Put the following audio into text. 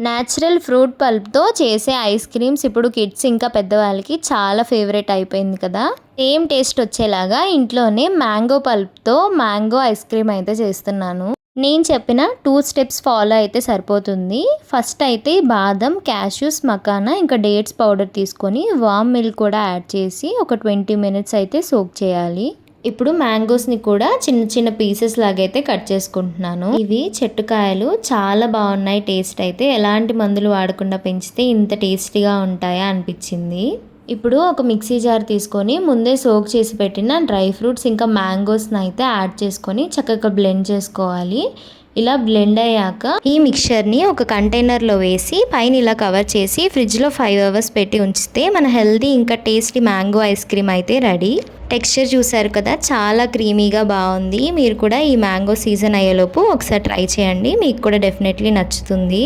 Natural fruit పల్ప్తో చేసే ice creams ఇప్పుడు kids ఇంకా పెద్దవాళ్ళకి చాలా ఫేవరెట్ అయిపోయింది కదా. సేమ్ టేస్ట్ వచ్చేలాగా ఇంట్లోనే మ్యాంగో పల్ప్తో మ్యాంగో ఐస్ క్రీమ్ అయితే చేస్తున్నాను. నేను చెప్పిన 2 స్టెప్స్ ఫాలో అయితే సరిపోతుంది. ఫస్ట్ అయితే బాదం, క్యాష్యూస్, మకానా ఇంకా డేట్స్ పౌడర్ తీసుకొని వామ్ మిల్క్ కూడా యాడ్ చేసి ఒక 20 మినిట్స్ అయితే సోక్ చేయాలి. ఇప్పుడు మ్యాంగోస్ని కూడా చిన్న చిన్న పీసెస్ లాగైతే కట్ చేసుకుంటున్నాను. ఇవి చెట్టుకాయలు చాలా బాగున్నాయి. టేస్ట్ అయితే ఎలాంటి మందులు వాడకుండా పెంచితే ఇంత టేస్టీగా ఉంటాయా అనిపించింది. ఇప్పుడు ఒక మిక్సీ జార్ తీసుకొని ముందే సోక్ చేసి పెట్టిన డ్రై ఫ్రూట్స్ ఇంకా మ్యాంగోస్ని అయితే యాడ్ చేసుకొని చక్కగా బ్లెండ్ చేసుకోవాలి. ఇలా బ్లెండ్ అయ్యాక ఈ మిక్చర్ని ఒక కంటైనర్లో వేసి పైన ఇలా కవర్ చేసి ఫ్రిడ్జ్లో 5 అవర్స్ పెట్టి ఉంచితే మన హెల్దీ ఇంకా టేస్టీ మ్యాంగో ఐస్ క్రీమ్ అయితే రెడీ. టెక్స్చర్ చూసారు కదా, చాలా క్రీమీగా బాగుంది. మీరు కూడా ఈ మ్యాంగో సీజన్ అయ్యేలోపు ఒకసారి ట్రై చేయండి, మీకు కూడా డెఫినెట్లీ నచ్చుతుంది.